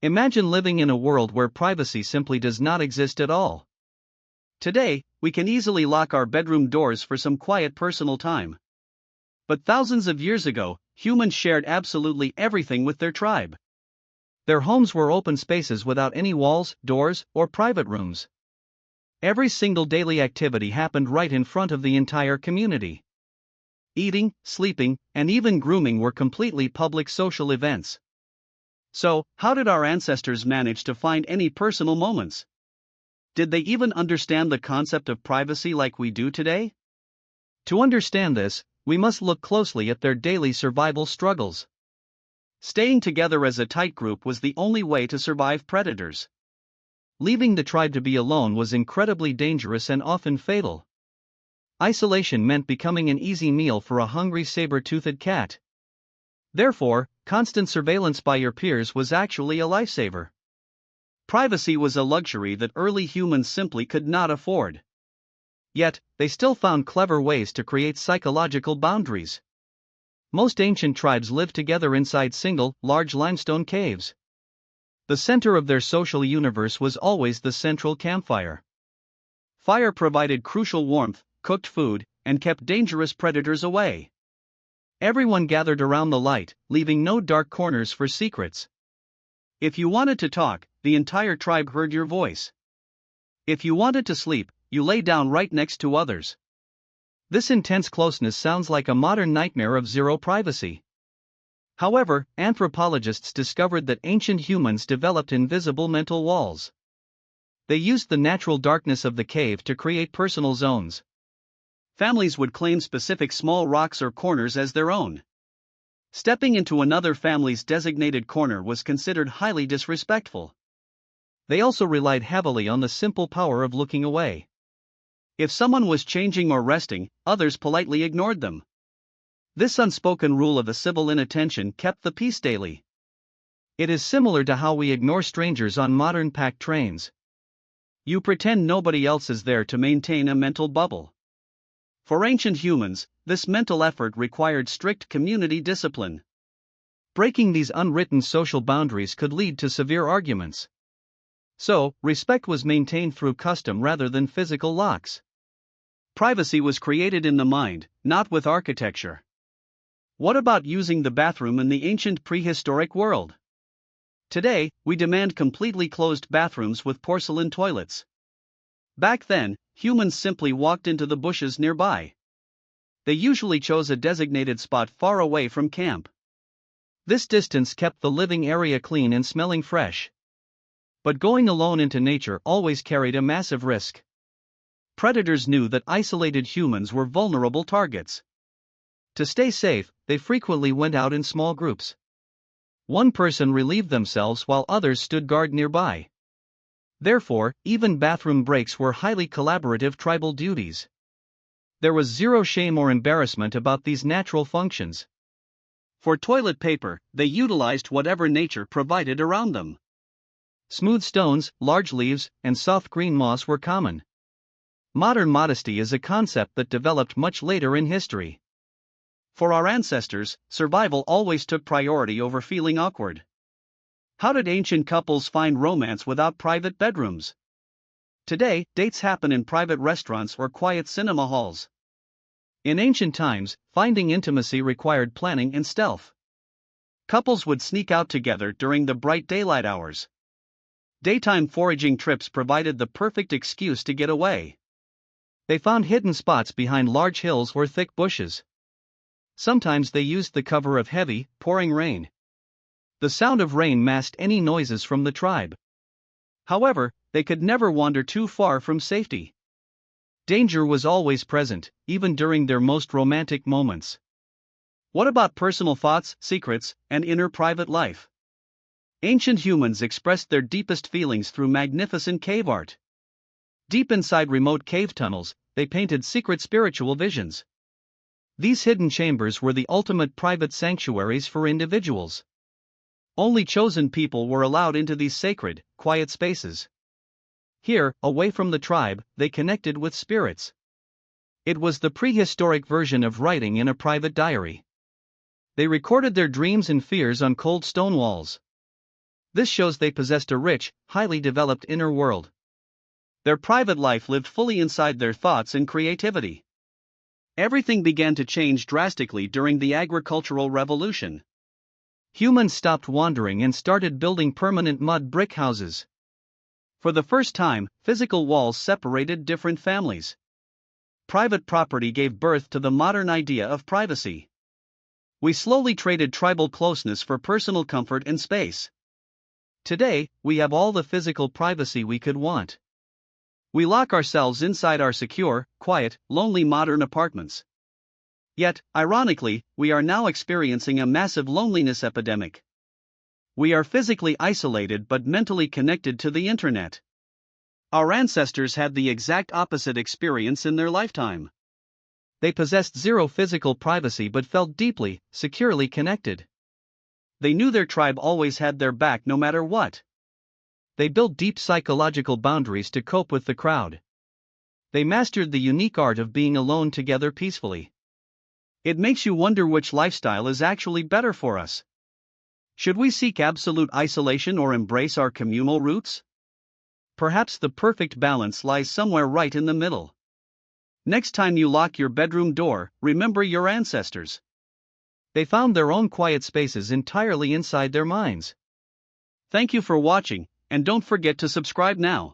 Imagine living in a world where privacy simply does not exist at all. Today, we can easily lock our bedroom doors for some quiet personal time. But thousands of years ago, humans shared absolutely everything with their tribe. Their homes were open spaces without any walls, doors, or private rooms. Every single daily activity happened right in front of the entire community. Eating, sleeping, and even grooming were completely public social events. So, how did our ancestors manage to find any personal moments? Did they even understand the concept of privacy like we do today? To understand this, we must look closely at their daily survival struggles. Staying together as a tight group was the only way to survive predators. Leaving the tribe to be alone was incredibly dangerous and often fatal. Isolation meant becoming an easy meal for a hungry saber-toothed cat. Therefore, constant surveillance by your peers was actually a lifesaver. Privacy was a luxury that early humans simply could not afford. Yet, they still found clever ways to create psychological boundaries. Most ancient tribes lived together inside single, large limestone caves. The center of their social universe was always the central campfire. Fire provided crucial warmth, cooked food, and kept dangerous predators away. Everyone gathered around the light, leaving no dark corners for secrets. If you wanted to talk, the entire tribe heard your voice. If you wanted to sleep, you lay down right next to others. This intense closeness sounds like a modern nightmare of zero privacy. However, anthropologists discovered that ancient humans developed invisible mental walls. They used the natural darkness of the cave to create personal zones. Families would claim specific small rocks or corners as their own. Stepping into another family's designated corner was considered highly disrespectful. They also relied heavily on the simple power of looking away. If someone was changing or resting, others politely ignored them. This unspoken rule of a civil inattention kept the peace daily. It is similar to how we ignore strangers on modern packed trains. You pretend nobody else is there to maintain a mental bubble. For ancient humans, this mental effort required strict community discipline. Breaking these unwritten social boundaries could lead to severe arguments. So, respect was maintained through custom rather than physical locks. Privacy was created in the mind, not with architecture. What about using the bathroom in the ancient prehistoric world? Today, we demand completely closed bathrooms with porcelain toilets. Back then, humans simply walked into the bushes nearby. They usually chose a designated spot far away from camp. This distance kept the living area clean and smelling fresh. But going alone into nature always carried a massive risk. Predators knew that isolated humans were vulnerable targets. To stay safe, they frequently went out in small groups. One person relieved themselves while others stood guard nearby. Therefore, even bathroom breaks were highly collaborative tribal duties. There was zero shame or embarrassment about these natural functions. For toilet paper, they utilized whatever nature provided around them. Smooth stones, large leaves, and soft green moss were common. Modern modesty is a concept that developed much later in history. For our ancestors, survival always took priority over feeling awkward. How did ancient couples find romance without private bedrooms? Today, dates happen in private restaurants or quiet cinema halls. In ancient times, finding intimacy required planning and stealth. Couples would sneak out together during the bright daylight hours. Daytime foraging trips provided the perfect excuse to get away. They found hidden spots behind large hills or thick bushes. Sometimes they used the cover of heavy, pouring rain. The sound of rain masked any noises from the tribe. However, they could never wander too far from safety. Danger was always present, even during their most romantic moments. What about personal thoughts, secrets, and inner private life? Ancient humans expressed their deepest feelings through magnificent cave art. Deep inside remote cave tunnels, they painted secret spiritual visions. These hidden chambers were the ultimate private sanctuaries for individuals. Only chosen people were allowed into these sacred, quiet spaces. Here, away from the tribe, they connected with spirits. It was the prehistoric version of writing in a private diary. They recorded their dreams and fears on cold stone walls. This shows they possessed a rich, highly developed inner world. Their private life lived fully inside their thoughts and creativity. Everything began to change drastically during the agricultural revolution. Humans stopped wandering and started building permanent mud brick houses. For the first time, physical walls separated different families. Private property gave birth to the modern idea of privacy. We slowly traded tribal closeness for personal comfort and space. Today, we have all the physical privacy we could want. We lock ourselves inside our secure, quiet, lonely modern apartments. Yet, ironically, we are now experiencing a massive loneliness epidemic. We are physically isolated but mentally connected to the internet. Our ancestors had the exact opposite experience in their lifetime. They possessed zero physical privacy but felt deeply, securely connected. They knew their tribe always had their back no matter what. They built deep psychological boundaries to cope with the crowd. They mastered the unique art of being alone together peacefully. It makes you wonder which lifestyle is actually better for us. Should we seek absolute isolation or embrace our communal roots? Perhaps the perfect balance lies somewhere right in the middle. Next time you lock your bedroom door, remember your ancestors. They found their own quiet spaces entirely inside their minds. Thank you for watching, and don't forget to subscribe now.